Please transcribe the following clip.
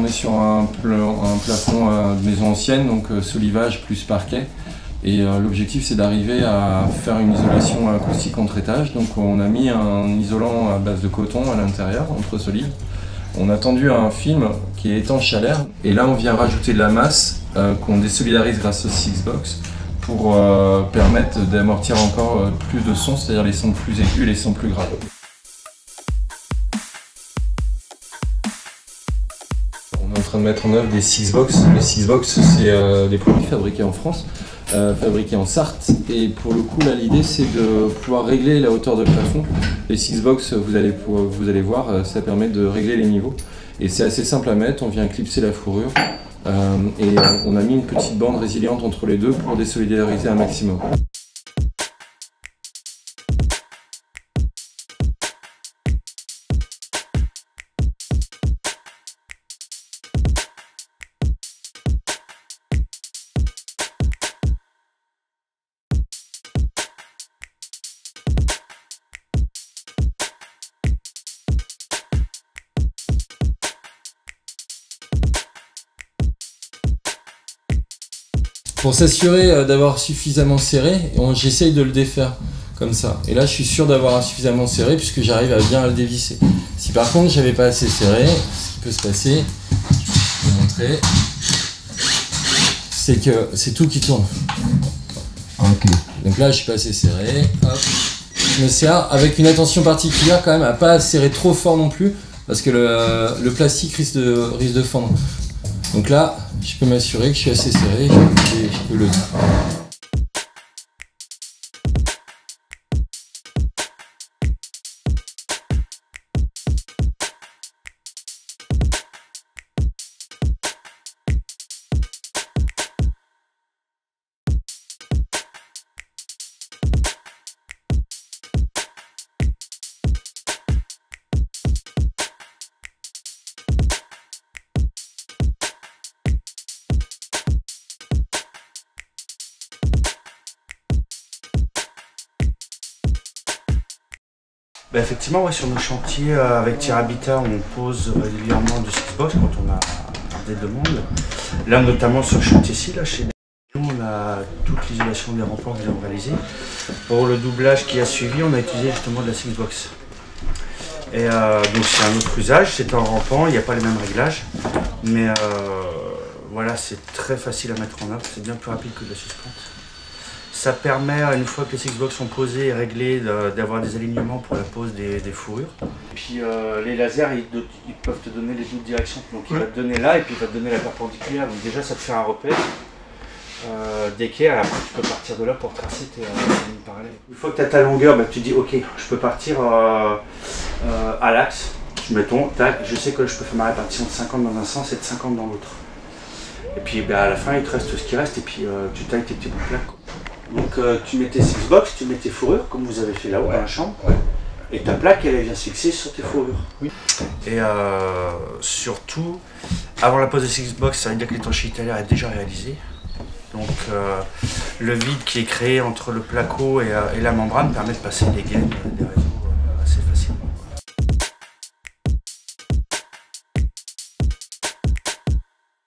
on est sur un plafond de maison ancienne, donc solivage plus parquet. Et l'objectif, c'est d'arriver à faire une isolation acoustique contre étage. Donc on a mis un isolant à base de coton à l'intérieur, entre solides. On a tendu un film qui est étanche à l'air. Et là, on vient rajouter de la masse qu'on désolidarise grâce au Sixbox pour permettre d'amortir encore plus de sons, c'est-à-dire les sons plus aigus et les sons plus graves. On est en train de mettre en œuvre des Sixbox. Les Sixbox, c'est des produits fabriqués en France, fabriqués en Sarthe. Et pour le coup, là, l'idée, c'est de pouvoir régler la hauteur de plafond. Les Sixbox, vous allez voir, ça permet de régler les niveaux. Et c'est assez simple à mettre, on vient clipser la fourrure. Et on a mis une petite bande résiliente entre les deux pour désolidariser un maximum. Pour s'assurer d'avoir suffisamment serré, j'essaye de le défaire comme ça. Et là, je suis sûr d'avoir suffisamment serré puisque j'arrive à bien le dévisser. Si par contre, j'avais pas assez serré, ce qui peut se passer, je vais vous montrer, c'est que c'est tout qui tourne. Ok. Donc là, je suis pas assez serré. Hop. Je me serre avec une attention particulière quand même à pas serrer trop fort non plus parce que le plastique risque de fendre. Donc là, je peux m'assurer que je suis assez serré, je peux le dire. Bah effectivement, ouais, sur nos chantiers avec TierHabitat, on pose régulièrement du Sixbox quand on a des demandes. Là, notamment sur le chantier-ci, là, chez nous, on a toute l'isolation des remparts que nous avons réalisée. Pour le doublage qui a suivi, on a utilisé justement de la Sixbox. Et donc c'est un autre usage, c'est en rampant, il n'y a pas les mêmes réglages. Mais voilà, c'est très facile à mettre en œuvre, c'est bien plus rapide que de la suspente. Ça permet, une fois que les Sixbox sont posés et réglés, d'avoir des alignements pour la pose des fourrures. Et puis les lasers, ils peuvent te donner les doubles directions. Donc il va te donner là et puis il va te donner la perpendiculaire. Donc déjà ça te fait un repère d'équerre. Après tu peux partir de là pour tracer tes lignes parallèles. Une fois que tu as ta longueur, bah, tu dis ok, je peux partir à l'axe. Mettons, tac, je sais que je peux faire ma répartition de 50 dans un sens et de 50 dans l'autre. Et puis bah, à la fin il te reste ce qui reste et puis tu tailles tes petits bouts de plaques. Donc tu mets tes Sixbox, tu mets tes fourrures comme vous avez fait là-haut dans la chambre. Et ta plaque elle vient se fixer sur tes fourrures. Oui. Et surtout, avant la pose de Sixbox, ça veut dire que l'étanchéité à l'air est déjà réalisée. Donc le vide qui est créé entre le placo et la membrane permet de passer des gaines, des raisons.